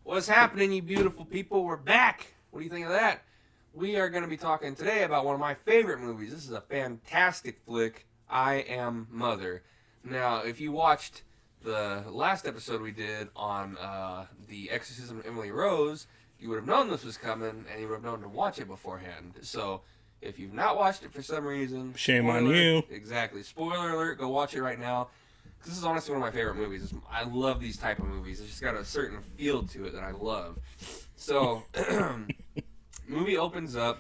What's happening, you beautiful people? We're back. What do you think of that? We are going to be talking today about one of my favorite movies. This is a fantastic flick, I Am Mother. Now, if you watched the last episode we did on The Exorcism of Emily Rose, you would have known this was coming, and you would have known to watch it beforehand. So, if you've not watched it for some reason... Shame on you. Exactly. Spoiler alert, go watch it right now. This is honestly one of my favorite movies. I love these type of movies. It's just got a certain feel to it that I love. So, movie opens up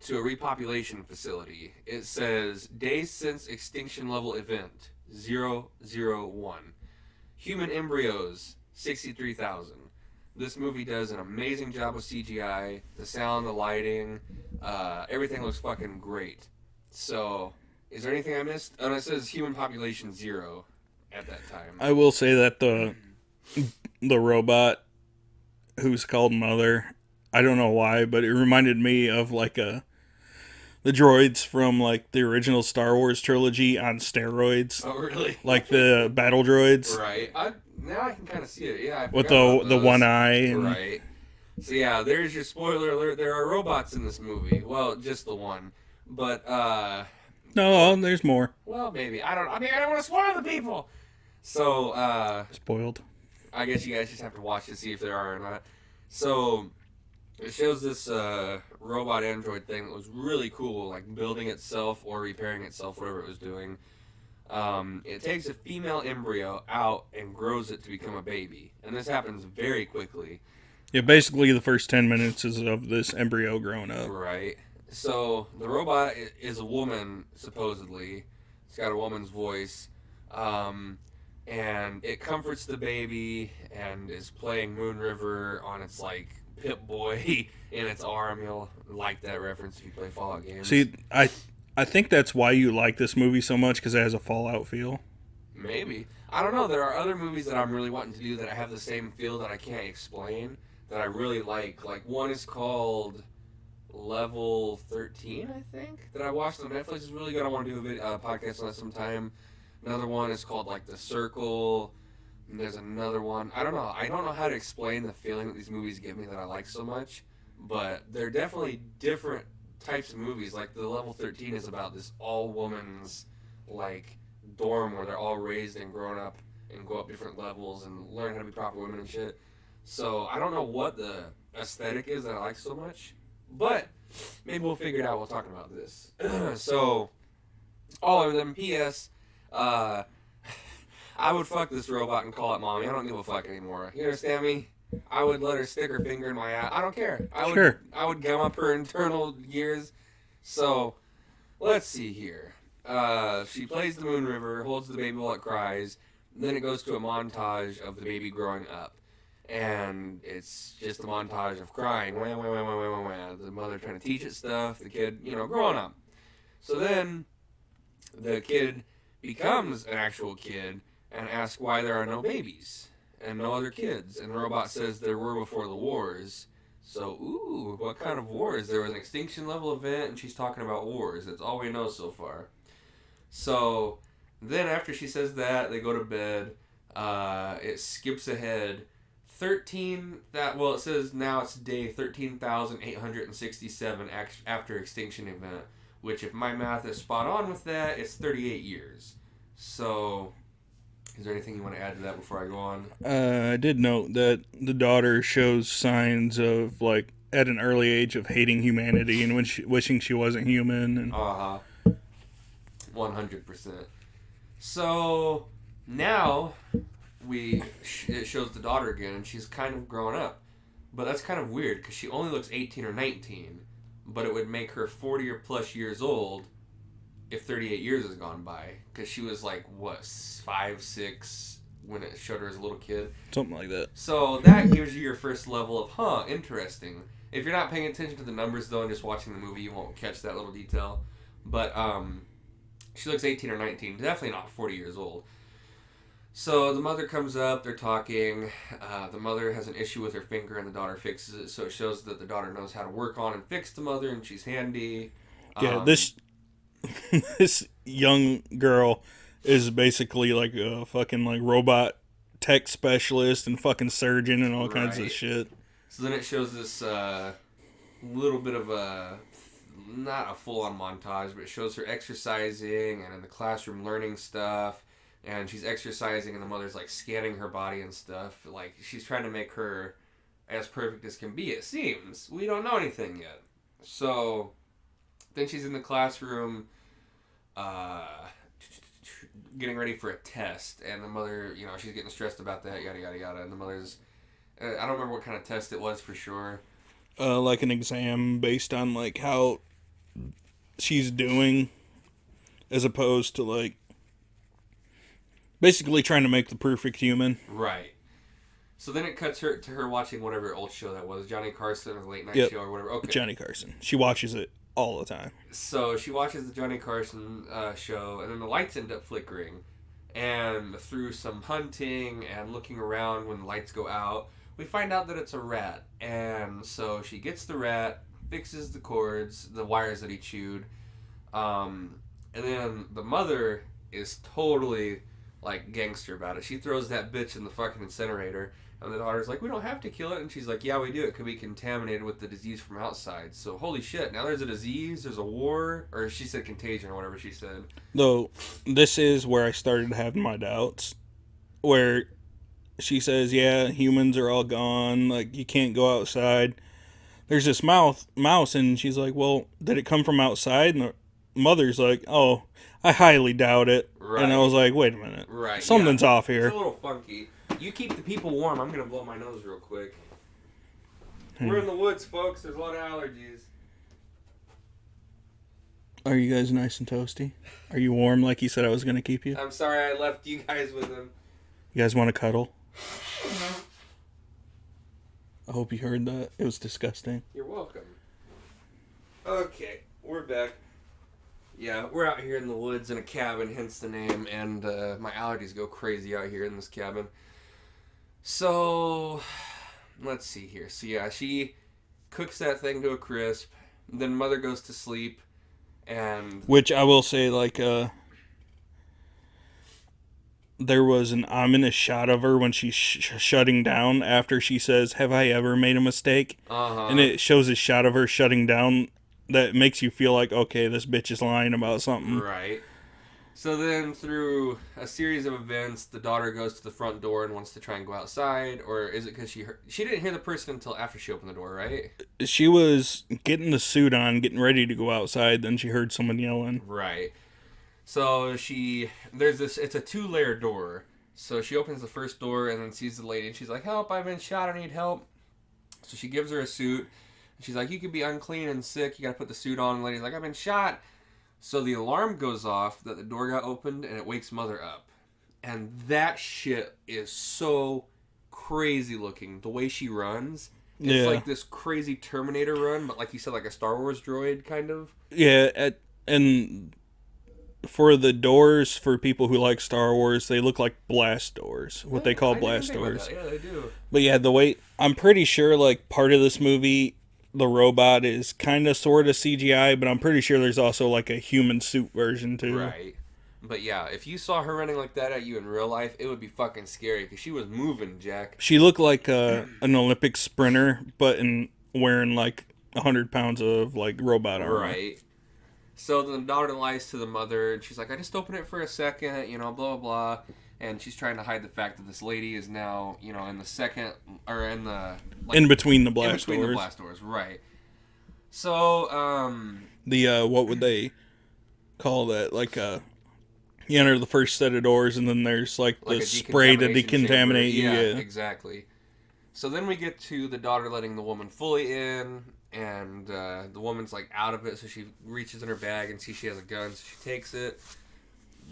to a repopulation facility. It says, days since extinction level event, 001. Human embryos, 63,000. This movie does an amazing job with CGI. The sound, the lighting, everything looks fucking great. So, is there anything I missed? Oh, it says human population 0 at that time. I will say that the robot who's called Mother, I don't know why, but it reminded me of like the droids from like the original Star Wars trilogy on steroids. Oh, really? Like the battle droids. Right. Now I can kind of see it. Yeah. With the one eye. And... Right. So yeah, there's your spoiler alert. There are robots in this movie. Well, just the one. But no, there's more. Well, maybe. I don't want to spoil the people. So spoiled. I guess you guys just have to watch to see if there are or not. So it shows this robot android thing that was really cool, like building itself or repairing itself, whatever it was doing. It takes a female embryo out and grows it to become a baby. And this happens very quickly. Yeah, basically the first 10 minutes is of this embryo growing up. Right. So the robot is a woman, supposedly. It's got a woman's voice. And it comforts the baby and is playing Moon River on its, like, Pip-Boy in its arm. You'll like that reference if you play Fallout games. See, I think that's why you like this movie so much, because it has a Fallout feel. Maybe. I don't know. There are other movies that I'm really wanting to do that I have the same feel that I can't explain that I really like. Like, one is called Level 13, I think, that I watched on Netflix. It's really good. I want to do a podcast on it sometime. Another one is called, like, The Circle. And there's another one. I don't know. I don't know how to explain the feeling that these movies give me that I like so much. But they're definitely different types of movies. Like, the Level 13 is about this all-woman's, like, dorm where they're all raised and grown up and go up different levels and learn how to be proper women and shit. So, I don't know what the aesthetic is that I like so much. But maybe we'll figure it out while talking about this. So, all of them, P.S., I would fuck this robot and call it mommy. I don't give a fuck anymore. You understand me? I would let her stick her finger in my ass. I don't care. I would gum up her internal gears. So, let's see here. She plays the Moon River, holds the baby while it cries. Then it goes to a montage of the baby growing up. And it's just a montage of crying. Wah, wah, wah, wah, wah, wah. The mother trying to teach it stuff. The kid, growing up. So then, the kid becomes an actual kid and asks why there are no babies and no other kids. And the robot says there were before the wars. So, ooh, what kind of wars? There was an extinction level event, and she's talking about wars. That's all we know so far. So, then after she says that, they go to bed. It skips ahead. It says now it's day 13,867 after extinction event. Which, if my math is spot on with that, it's 38 years. So, is there anything you want to add to that before I go on? I did note that the daughter shows signs of, like, at an early age of hating humanity and wishing she wasn't human. And... 100%. So, now, it shows the daughter again, and she's kind of grown up. But that's kind of weird, because she only looks 18 or 19. But it would make her 40 or plus years old if 38 years has gone by. Because she was like, 5, 6 when it showed her as a little kid? Something like that. So that gives you your first level of, interesting. If you're not paying attention to the numbers, though, and just watching the movie, you won't catch that little detail. But she looks 18 or 19. Definitely not 40 years old. So the mother comes up, they're talking. The mother has an issue with her finger and the daughter fixes it. So it shows that the daughter knows how to work on and fix the mother, and she's handy. Yeah, this young girl is basically like a fucking like robot tech specialist and fucking surgeon and all kinds of Right. shit. So then it shows this little bit of a, not a full-on montage, but it shows her exercising and in the classroom learning stuff. And she's exercising and the mother's like scanning her body and stuff. Like she's trying to make her as perfect as can be, it seems. We don't know anything yet. So then she's in the classroom getting ready for a test. And the mother, you know, she's getting stressed about that, yada, yada, yada. And the mother's, I don't remember what kind of test it was for sure. Like an exam based on like how she's doing, as opposed to like basically trying to make the perfect human. Right. So then it cuts her to her watching whatever old show that was, Johnny Carson or the Late Night Yep. Show or whatever. Okay. Johnny Carson. She watches it all the time. So she watches the Johnny Carson show, and then the lights end up flickering. And through some hunting and looking around when the lights go out, we find out that it's a rat. And so she gets the rat, fixes the cords, the wires that he chewed. And then the mother is totally like gangster about it. She throws that bitch in the fucking incinerator. And the daughter's like, we don't have to kill it. And she's like, yeah, we do. It could be contaminated with the disease from outside. So, holy shit. Now there's a disease. There's a war. Or she said contagion or whatever she said. Though, this is where I started having my doubts. Where she says, yeah, humans are all gone. Like, you can't go outside. There's this mouse. And she's like, well, did it come from outside? And the mother's like, oh, I highly doubt it. Right. And I was like, wait a minute. Right. Something's off here. It's a little funky. You keep the people warm. I'm going to blow my nose real quick. We're in the woods, folks. There's a lot of allergies. Are you guys nice and toasty? Are you warm like you said I was going to keep you? I'm sorry I left you guys with him. You guys want to cuddle? I hope you heard that. It was disgusting. You're welcome. Okay, we're back. Yeah, we're out here in the woods in a cabin, hence the name, and my allergies go crazy out here in this cabin. So, let's see here. So yeah, she cooks that thing to a crisp, then mother goes to sleep, and... Which I will say, like, there was an ominous shot of her when she's shutting down after she says, have I ever made a mistake? And it shows a shot of her shutting down that makes you feel like, okay, this bitch is lying about something. Right. So then through a series of events, the daughter goes to the front door and wants to try and go outside, or is it because she didn't hear the person until after she opened the door, right? She was getting the suit on, getting ready to go outside, then she heard someone yelling. Right. So it's a 2-layer door. So she opens the first door and then sees the lady and she's like, help, I've been shot, I need help. So she gives her a suit. And she's like, you could be unclean and sick, you gotta put the suit on. And the lady's like, I've been shot. So the alarm goes off that the door got opened and it wakes mother up. And that shit is so crazy looking. The way she runs. It's like this crazy Terminator run, but like you said, like a Star Wars droid kind of. Yeah, and for the doors, for people who like Star Wars, they look like blast doors. What they call blast doors. Yeah, they do. But yeah, the way... I'm pretty sure, like, part of this movie, the robot is kind of sort of CGI, but I'm pretty sure there's also, like, a human suit version, too. Right. But yeah, if you saw her running like that at you in real life, it would be fucking scary, because she was moving, Jack. She looked like an Olympic sprinter, but wearing, like, 100 pounds of, like, robot armor. Right. So the daughter lies to the mother, and she's like, I just opened it for a second, blah, blah, blah. And she's trying to hide the fact that this lady is now, in the second, or in the... Like, in between the blast doors. In between the blast doors, right. So, what would they call that? Like, you enter the first set of doors, and then there's, like the spray to decontaminate you. Yeah, exactly. So then we get to the daughter letting the woman fully in, and the woman's, like, out of it, so she reaches in her bag and sees she has a gun, so she takes it.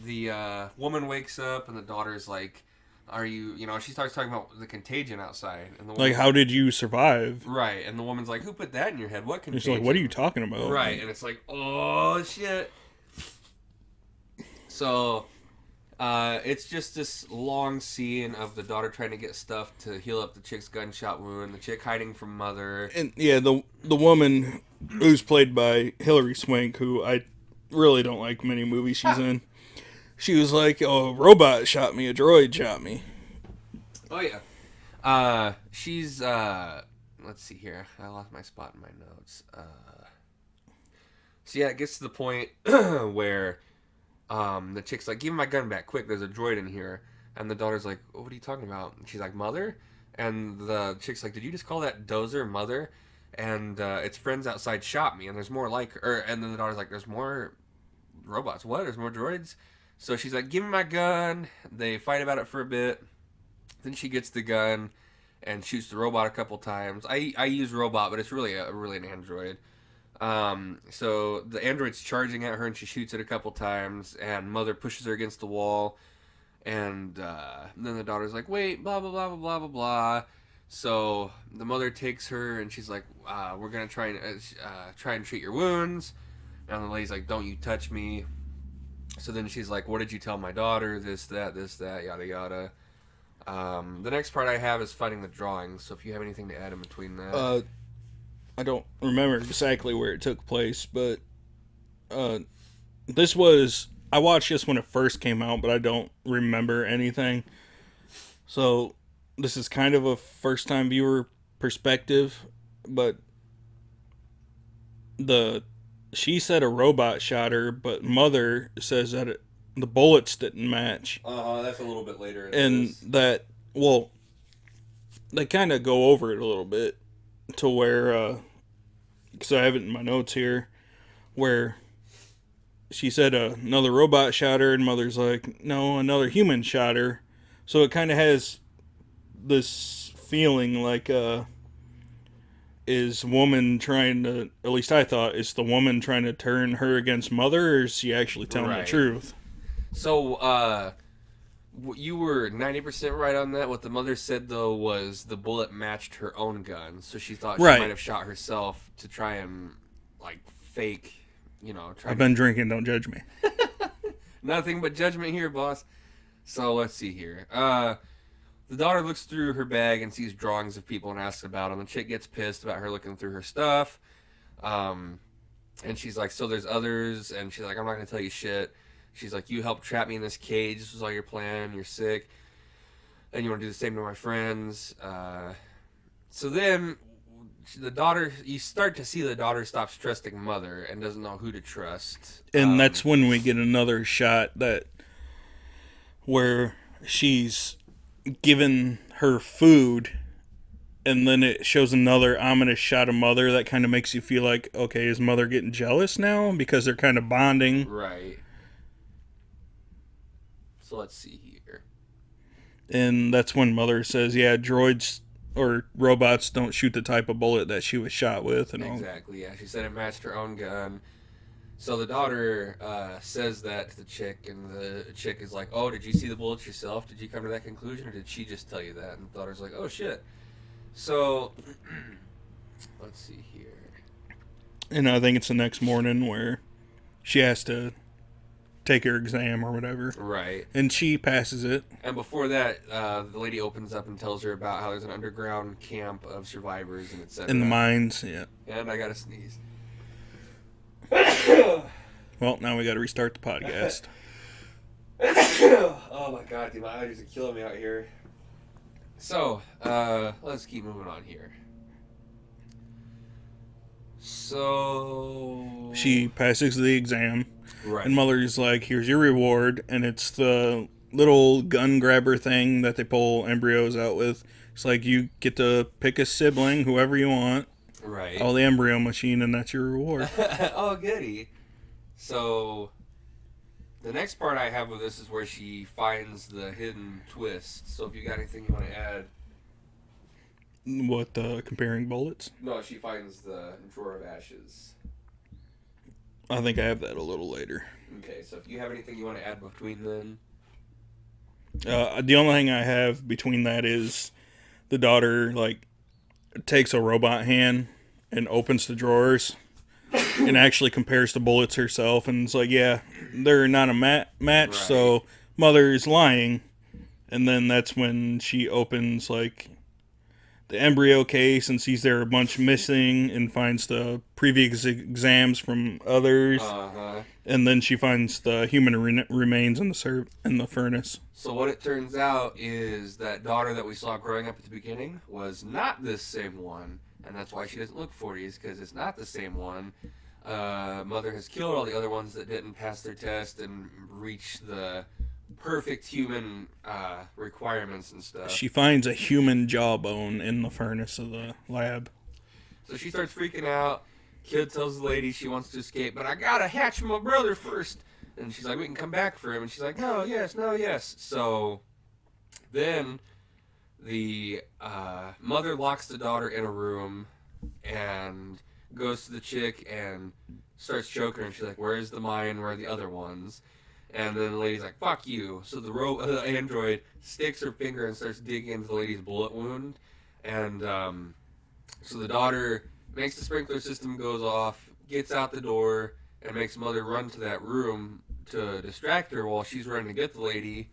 The woman wakes up, and the daughter's like, are you, she starts talking about the contagion outside. And the like, how did you survive? Right, and the woman's like, who put that in your head? What contagion? She's like, what are you talking about? Right, and it's like, oh, shit. So, it's just this long scene of the daughter trying to get stuff to heal up the chick's gunshot wound, the chick hiding from mother. And, yeah, the woman who's played by Hilary Swank, who I really don't like many movies she's in. She was like, oh, a robot shot me, a droid shot me. Oh yeah. She's let's see here. I lost my spot in my notes. So yeah, it gets to the point where the chick's like, "Give me my gun back, quick! There's a droid in here." And the daughter's like, oh, "What are you talking about?" And she's like, "Mother." And the chick's like, "Did you just call that dozer mother?" And its friends outside shot me, and there's more like her. And then the daughter's like, "There's more robots. What? There's more droids?" So she's like, "Give me my gun." They fight about it for a bit. Then she gets the gun and shoots the robot a couple times. I use robot, but it's really an android. So the android's charging at her, and she shoots it a couple times. And mother pushes her against the wall, and then the daughter's like, "Wait, blah blah blah blah blah blah blah." So the mother takes her, and she's like, "We're gonna try and treat your wounds." And the lady's like, "Don't you touch me." So then she's like, "What did you tell my daughter? This, that, yada yada." The next part I have is finding the drawings. So if you have anything to add in between that, I don't remember exactly where it took place, but this was, I watched this when it first came out, but I don't remember anything. So this is kind of a first time viewer perspective, but she said a robot shot her, but mother says that the bullets didn't match. that's a little bit later. And that, well, they kind of go over it a little bit to where, because I have it in my notes here, where she said another robot shot her, and mother's like, no, another human shot her. So it kind of has this feeling like, is woman trying to, at least I thought, is the woman trying to turn her against mother, or is she actually telling the truth? So, you were 90% right on that. What the mother said, though, was the bullet matched her own gun. So she thought she might have shot herself to try and, like, fake, I've been drinking, don't judge me. Nothing but judgment here, boss. So, let's see here. The daughter looks through her bag and sees drawings of people and asks about them. The chick gets pissed about her looking through her stuff. And she's like, "So there's others?" And she's like, "I'm not going to tell you shit." She's like, "You helped trap me in this cage. This was all your plan. You're sick. And you want to do the same to my friends." So then you start to see the daughter stops trusting mother and doesn't know who to trust. And that's when we get another shot where she's given her food, and then it shows another ominous shot of mother that kind of makes you feel like, okay, is mother getting jealous now because they're kind of bonding? Right. So let's see here. And that's when mother says, yeah, droids or robots don't shoot the type of bullet that she was shot with. And exactly, yeah. She said it matched her own gun. So the daughter says that to the chick, and the chick is like, "Oh, did you see the bullets yourself? Did you come to that conclusion, or did she just tell you that?" And the daughter's like, "Oh, shit." So, let's see here. And I think it's the next morning where she has to take her exam or whatever. Right. And she passes it. And before that, the lady opens up and tells her about how there's an underground camp of survivors and etc. In the mines, yeah. And I gotta sneeze. Well, now we gotta restart the podcast. Oh my god, dude, my allergies are killing me out here. So, let's keep moving on here. So she passes the exam, right. And mother's like, "Here's your reward," and it's the little gun grabber thing that they pull embryos out with. It's like you get to pick a sibling, whoever you want. Right. Oh, the embryo machine, and that's your reward. Oh, goody. So, the next part I have with this is where she finds the hidden twist. So, if you got anything you want to add. What, comparing bullets? No, she finds the drawer of ashes. I think I have that a little later. Okay, so if you have anything you want to add between then. The only thing I have between that is the daughter, like, takes a robot hand and opens the drawers and actually compares the bullets herself, and it's like, yeah, they're not a match, right. So mother's lying. And then that's when she opens, like, the embryo case and sees there are a bunch missing and finds the previous exams from others. Uh-huh. And then she finds the human remains in the furnace. So what it turns out is that daughter that we saw growing up at the beginning was not this same one. And that's why she doesn't look 40s, because it's not the same one. Mother has killed all the other ones that didn't pass their test and reach the perfect human requirements and stuff. She finds a human jawbone in the furnace of the lab. So she starts freaking out. Kid tells the lady she wants to escape, but I gotta hatch my brother first. And she's like, we can come back for him. And she's like, no, yes. So then the mother locks the daughter in a room and goes to the chick and starts choking her. And she's like, where's the mine? Where are the other ones? And then the lady's like, fuck you. So the android sticks her finger and starts digging into the lady's bullet wound. And so the daughter makes the sprinkler system goes off, gets out the door, and makes mother run to that room to distract her while she's running to get the lady.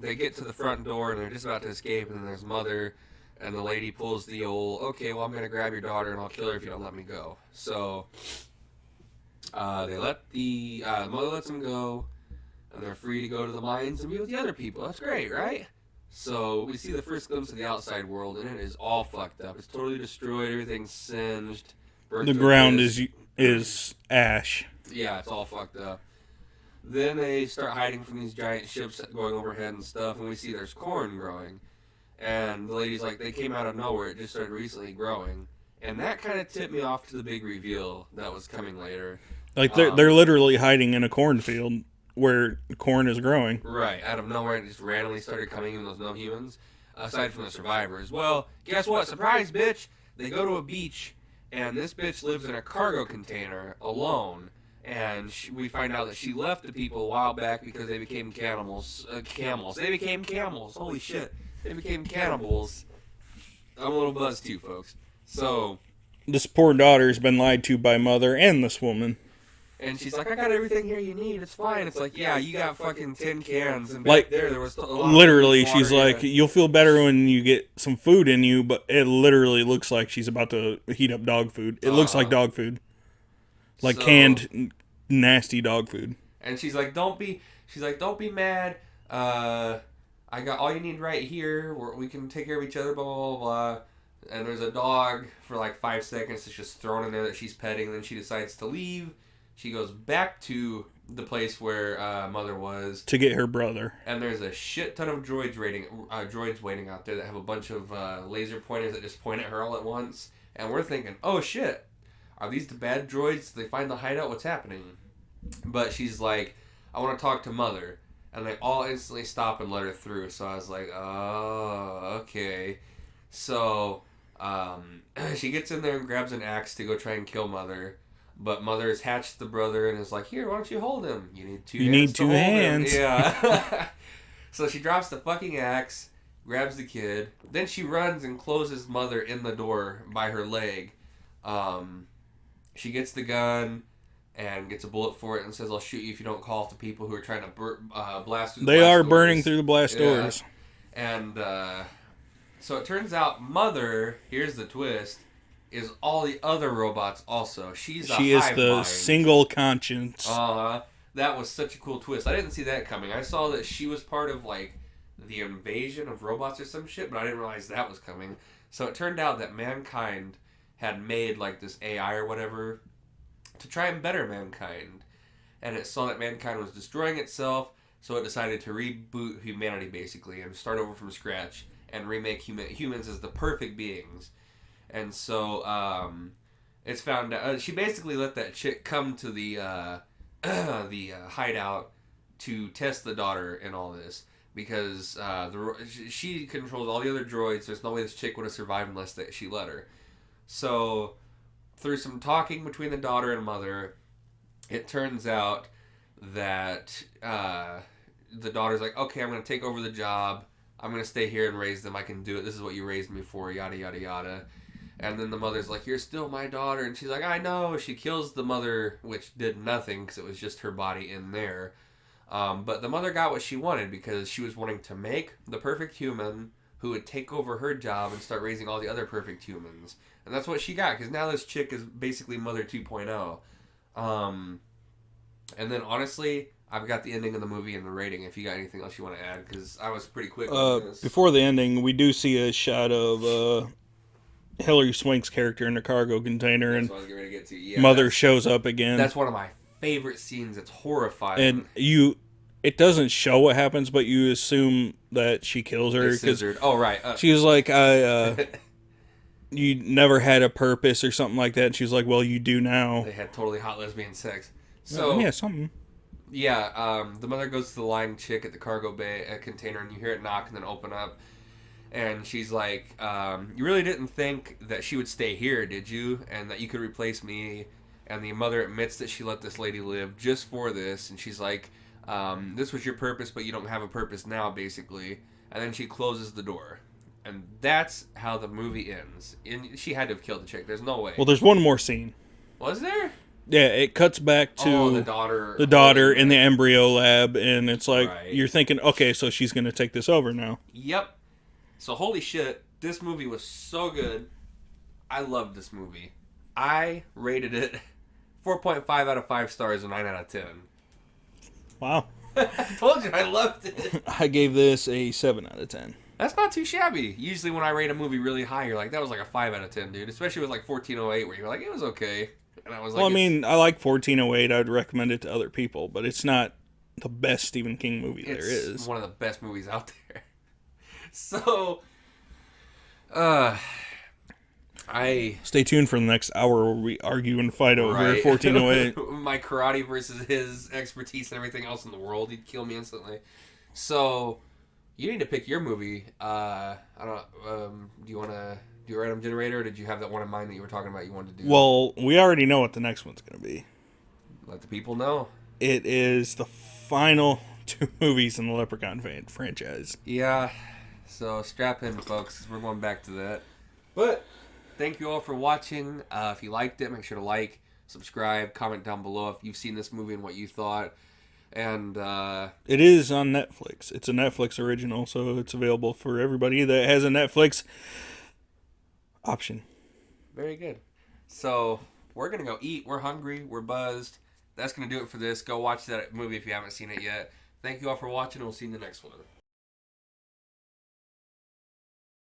They get to the front door and they're just about to escape, and then there's mother, and the lady pulls the old, okay, well, I'm going to grab your daughter and I'll kill her if you don't let me go. So they let the mother lets them go, and they're free to go to the mines and be with the other people. That's great, right? So we see the first glimpse of the outside world, and it is all fucked up. It's totally destroyed. Everything's singed. The ground is ash. Yeah, it's all fucked up. Then they start hiding from these giant ships going overhead and stuff, and we see there's corn growing. And the lady's like, they came out of nowhere. It just started recently growing. And that kind of tipped me off to the big reveal that was coming later. Like, they're literally hiding in a cornfield where corn is growing. Right, out of nowhere, it just randomly started coming in, those no humans, aside from the survivors. Well, guess what? Surprise, bitch! They go to a beach, and this bitch lives in a cargo container alone. And we find out that she left the people a while back because they became camels. They became camels. Holy shit. They became cannibals. I'm a little buzzed too, folks. So this poor daughter's been lied to by mother and this woman. And she's like, I got everything here you need. It's fine. It's like, yeah, you got fucking tin cans. And like, back there was a lot literally, of water. she's like, you'll feel better when you get some food in you, but it literally looks like she's about to heat up dog food. It looks like dog food. Like canned, nasty dog food. And she's like, don't be mad. I got all you need right here. We can take care of each other, blah, blah, blah, blah. And there's a dog for like 5 seconds that's just thrown in there that she's petting. And then she decides to leave. She goes back to the place where Mother was. To get her brother. And there's a shit ton of droids waiting out there that have a bunch of laser pointers that just point at her all at once. And we're thinking, oh shit, are these the bad droids? Did they find the hideout? What's happening? But she's like, I want to talk to Mother. And they all instantly stop and let her through. So I was like, oh, okay. So she gets in there and grabs an axe to go try and kill Mother. But Mother has hatched the brother and is like, here, why don't you hold him? You need two hands. Yeah. So she drops the fucking axe, grabs the kid. Then she runs and closes Mother in the door by her leg. She gets the gun and gets a bullet for it and says, I'll shoot you if you don't call off the people who are trying to blast through the They blast are doors. burning through the blast doors. And so it turns out Mother, here's the twist, is all the other robots also. She is the mind. Single conscience. That was such a cool twist. I didn't see that coming. I saw that she was part of like the invasion of robots or some shit, but I didn't realize that was coming. So it turned out that mankind had made like this AI or whatever to try and better mankind. And it saw that mankind was destroying itself, so it decided to reboot humanity basically and start over from scratch and remake humans as the perfect beings. And so it's found out she basically let that chick come to the hideout to test the daughter in all this because she controls all the other droids. There's no way this chick would have survived unless she let her. So through some talking between the daughter and Mother, it turns out that the daughter's like, okay, I'm going to take over the job. I'm going to stay here and raise them. I can do it. This is what you raised me for, yada, yada, yada. And then the mother's like, you're still my daughter. And she's like, I know. She kills the mother, which did nothing because it was just her body in there. But the mother got what she wanted because she was wanting to make the perfect human who would take over her job and start raising all the other perfect humans. And that's what she got, because now this chick is basically Mother 2.0. And then, honestly, I've got the ending of the movie and the rating, if you got anything else you want to add, because I was pretty quick on this. Before the ending, we do see a shot of Hilary Swank's character in a cargo container, That's and what I was getting ready to get to. Yeah, Mother shows up again. That's one of my favorite scenes. It's horrifying. And it doesn't show what happens, but you assume that she kills her. Oh, right. She was like, you never had a purpose or something like that. And she's like, well, you do now. They had totally hot lesbian sex. So yeah, something. Yeah, the mother goes to the lying chick at the cargo bay container, and you hear it knock and then open up. And she's like, you really didn't think that she would stay here, did you? And that you could replace me? And the mother admits that she let this lady live just for this. And she's like, this was your purpose, but you don't have a purpose now, basically. And then she closes the door. And that's how the movie ends. And she had to have killed the chick. There's no way. Well, there's one more scene. Was there? Yeah, it cuts back to the daughter. The daughter in the embryo lab, and it's like, right. You're thinking, okay, so she's going to take this over now. Yep. So, holy shit, this movie was so good. I loved this movie. I rated it 4.5 out of 5 stars and 9 out of 10. Wow. I told you I loved it. I gave this a 7 out of 10. That's not too shabby. Usually when I rate a movie really high, you're like, that was like a 5 out of 10, dude. Especially with like 1408, where you're like, it was okay. And I was like, well, I mean, I like 1408. I'd recommend it to other people, but it's not the best Stephen King movie there is. It's one of the best movies out there. So, Stay tuned for the next hour where we argue and fight over right. 1408. My karate versus his expertise and everything else in the world. He'd kill me instantly. So, you need to pick your movie. I don't know. Do you want to do a random generator, or did you have that one in mind that you were talking about you wanted to do? Well, we already know what the next one's going to be. Let the people know. It is the final 2 movies in the Leprechaun franchise. Yeah. So strap in, folks. We're going back to that. But thank you all for watching. If you liked it, make sure to like, subscribe, comment down below if you've seen this movie and what you thought. And it is on Netflix. It's a Netflix original, so it's available for everybody that has a Netflix option. Very good. So we're going to go eat. We're hungry. We're buzzed. That's going to do it for this. Go watch that movie if you haven't seen it yet. Thank you all for watching, and we'll see you in the next one.